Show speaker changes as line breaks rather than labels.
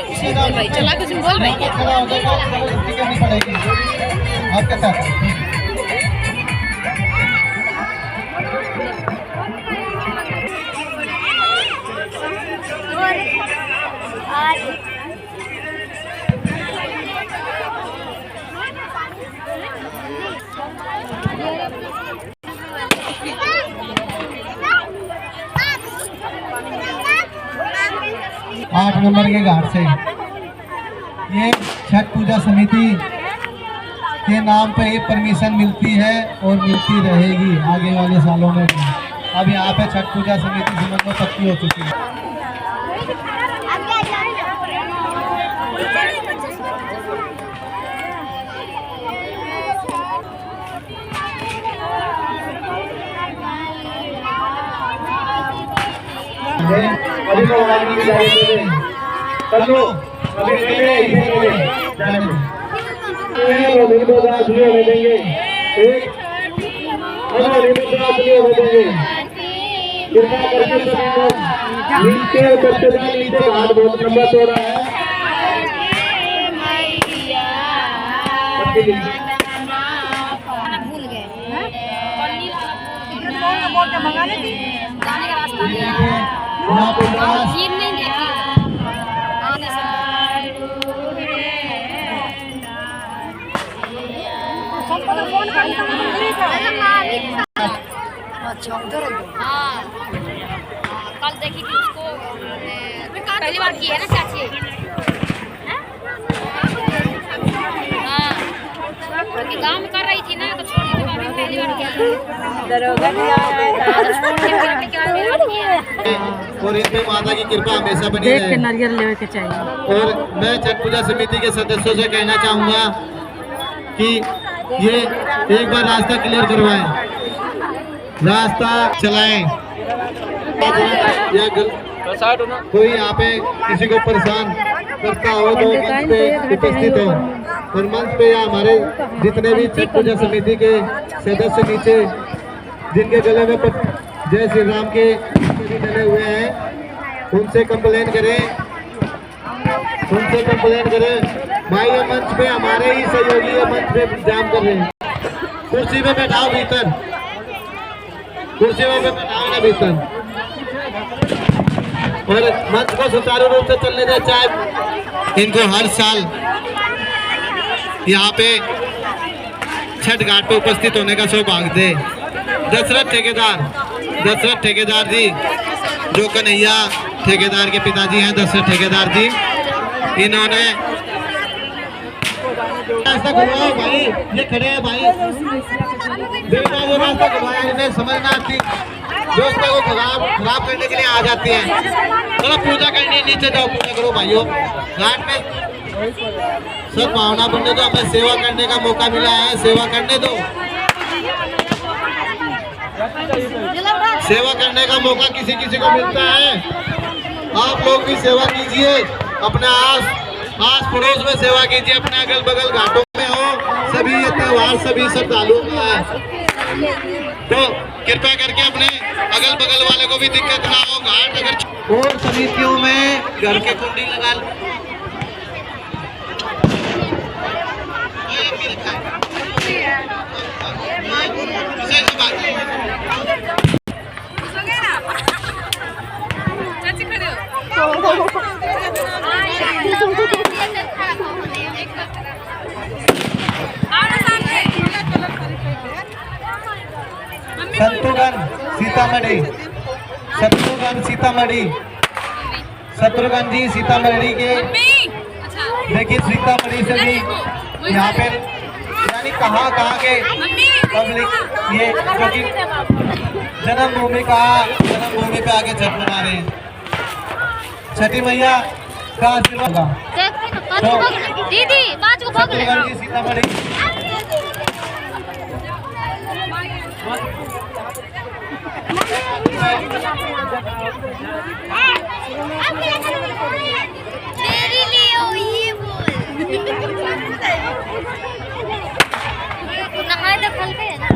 बोल भाई चला कुछ बोल भाई
करनी पड़ेगी आपके साथ। 8 नंबर के घाट से ये छठ पूजा समिति के नाम पे ये परमिशन मिलती है और मिलती रहेगी आगे वाले सालों में भी। अब यहाँ पे छठ पूजा समिति समझ लो पक्की हो चुकी है। अभी तो घाट बहुत लंबा चौड़ा है।
कल देखी कि उसको पहली बार की है ना चाची। हाँ गाँव में कर रही थी ना तो छोड़ दी पहली बार
और इसमें माता की कृपा हमेशा बनी रहे।
नारियल लेवे के चाहिए।
और मैं छठ पूजा समिति के सदस्यों से कहना चाहूँगा कि ये एक बार रास्ता क्लियर करवाएं, रास्ता चलाएं। या कोई यहाँ पे किसी को परेशान करता हो तो मंच पे उपस्थित हो। और मंच पे या हमारे जितने भी छठ पूजा समिति के सदस्य नीचे जिनके गले में जय श्री राम के भी डले हुए हैं उनसे कंप्लेन करें, भाई ये मंच पे हमारे ही सहयोगी है, मंच पे इंतजाम कर रहे हैं। कुर्सी पे बैठाओ भीतर, कुर्सी पे बैठाओ ना भीतर। और मंच को सुचारू रूप से चलने दे। चाहे इनको हर साल यहाँ पे छठ घाट पे उपस्थित होने का सौभाग्य दे। दशरथ ठेकेदार जी जो कन्हैया ठेकेदार के पिताजी हैं, दशरथ ठेकेदार जी, इन्होंने रास्ता खुलवाओ भाई, ये खड़े हैं भाई, देखना ये रास्ता खुलवाया। इन्हें समझना थी दोस्तों को खराब करने के लिए आ जाती हैं। चलो पूजा करनी, नीचे जाओ पूजा करो भाइयों। घाट में सद्भावना बनने दो, हमें सेवा करने का मौका मिला है, सेवा करने दो। सेवा करने का मौका किसी किसी को मिलता है। आप लोग भी सेवा कीजिए, अपने आस पड़ोस में सेवा कीजिए, अपने अगल बगल घाटों में हो। सभी ये त्योहार सभी श्रद्धालुओं का है, तो कृपया करके अपने अगल बगल वाले को भी दिक्कत ना हो। घाट अगर और समितियों में घर के कुंडी लगा शत्रुघ्न जी सीतामढ़ी के। देखिए सीतामढ़ी से भी यहाँ पे यानी कहाँ के पब्लिक ये क्योंकि जन्मभूमि पे आके छठ मना रहे हैं। छठी मैया का आशीर्वाद होगा।
दीदी बात को भोग ले।
शत्रुघ्न जी सीतामढ़ी
मेरे लिए हो ये बोल। नहाए तो खल पे है ना।